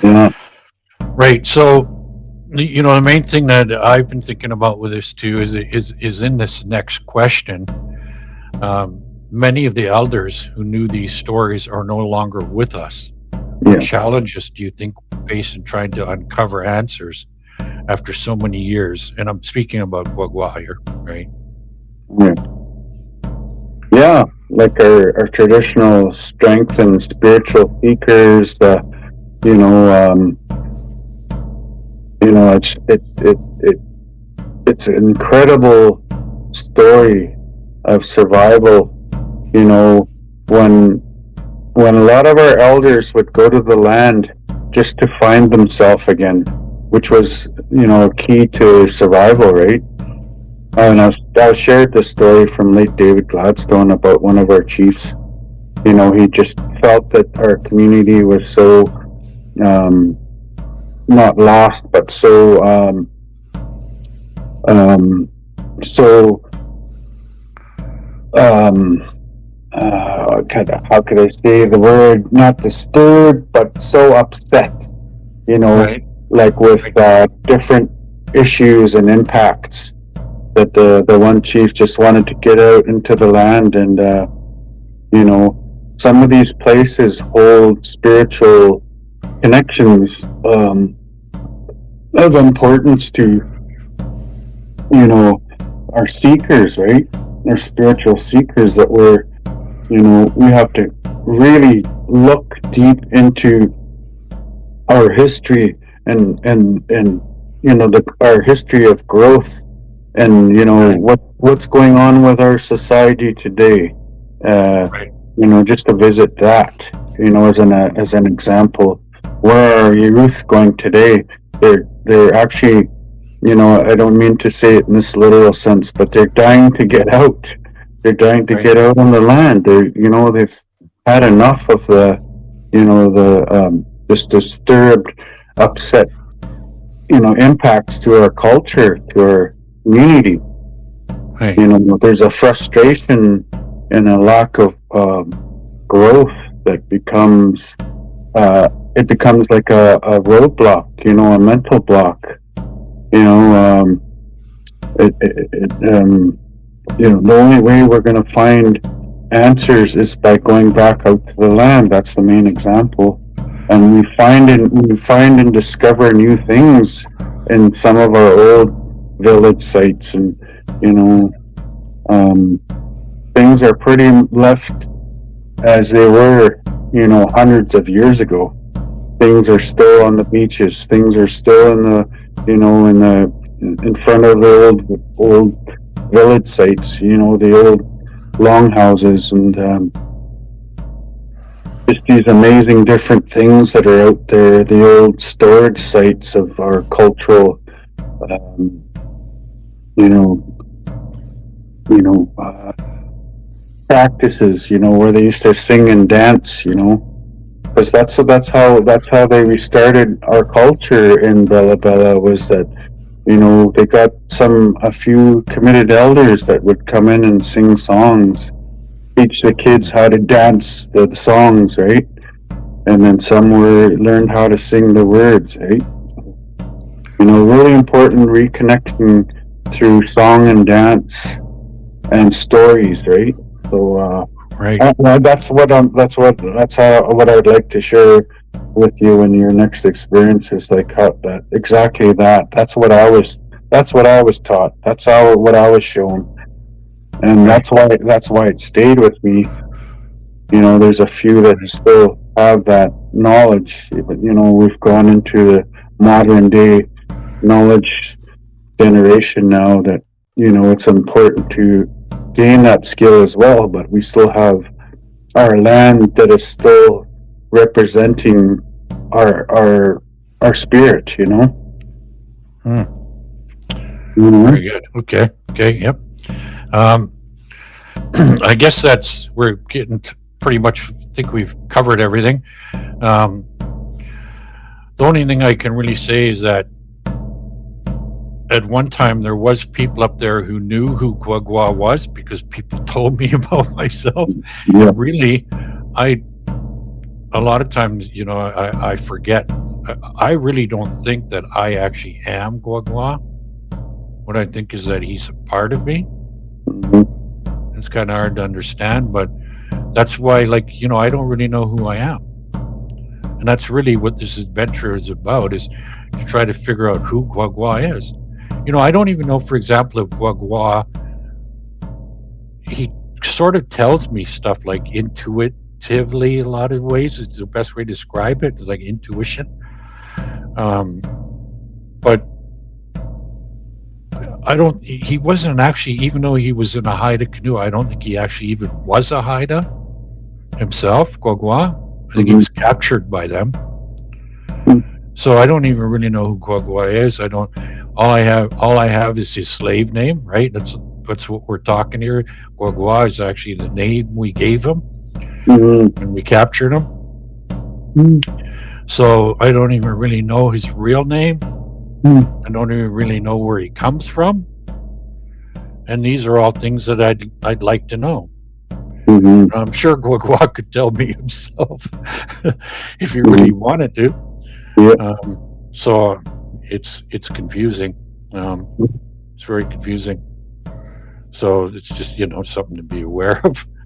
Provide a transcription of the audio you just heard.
Yeah. Right. So, the main thing that I've been thinking about with this too is in this next question. Many of the elders who knew these stories are no longer with us. What Yeah. challenges do you think we face in trying to uncover answers after so many years? And I'm speaking about Guagua here, right? Yeah. Yeah. Like our traditional strength and spiritual seekers, you know, um, it's an incredible story of survival. You know, when a lot of our elders would go to the land just to find themselves again, which was, key to survival, right? And I shared this story from late David Gladstone about one of our chiefs. He just felt that our community was so, um, not lost, but so, um, so, um, how could I say the word? Not disturbed, but so upset. You know, Right. like with Right. different issues and impacts, that the one chief just wanted to get out into the land, and you know, some of these places hold spiritual connections, of importance to, our seekers, right? Our spiritual seekers, that we have to really look deep into our history, and our history of growth, and Right. what's going on with our society today. uh Right. just to visit that, as an example. Where are youth going today? They're actually, I don't mean to say it in this literal sense, but they're dying to get out. They're dying to Right. get out on the land. They've had enough of this disturbed, upset, impacts to our culture, to our community. Right. There's a frustration and a lack of growth that it becomes like a roadblock, a mental block. You know, the only way we're going to find answers is by going back out to the land. That's the main example, and we find and discover new things in some of our old village sites, and you know, um, things are pretty left as they were, hundreds of years ago. Things are still on the beaches. Things are still in front of the old village sites. The old longhouses, and just these amazing different things that are out there. The old storage sites of our cultural, um, you know, practices. Where they used to sing and dance. Because that's how they restarted our culture in Bella Bella, was that they got a few committed elders that would come in and sing songs, teach the kids how to dance the songs, right? And then some learned how to sing the words, right? Really important reconnecting through song and dance and stories, right? So Right. that's what I'd like to share with you in your next experience, is like how that exactly that. That's what I was taught. What I was shown, and Right. that's why it stayed with me. There's a few that Right. still have that knowledge, but we've gone into the modern day knowledge generation now, that it's important to gain that skill as well, but we still have our land that is still representing our spirit. Hmm. Mhm. Very good. Okay. Okay. Yep. Um, I guess we're getting pretty much. Think we've covered everything. Um, the only thing I can really say is that at one time there was people up there who knew who Guagua was because people told me about myself, Yeah. and really, I a lot of times, I forget I really don't think that I actually am Guagua. What I think is that he's a part of me. Mm-hmm. It's kind of hard to understand, but that's why, like, I don't really know who I am. And that's really what this adventure is about, is to try to figure out who Guagua is. I don't even know, for example, if Guagua, he sort of tells me stuff like intuitively. A lot of ways, it's the best way to describe it, is like intuition. But I don't, he wasn't actually, even though he was in a Haida canoe, I don't think he actually even was a Haida himself, Guagua. I think he was captured by them. So I don't even really know who Guagua is. I don't, all I have is his slave name, right? That's what we're talking here. Guagua is actually the name we gave him when we captured him. So I don't even really know his real name. I don't even really know where he comes from. And these are all things that I'd like to know. I'm sure Guagua could tell me himself if he really wanted to. So it's confusing. It's very confusing. So it's just something to be aware of.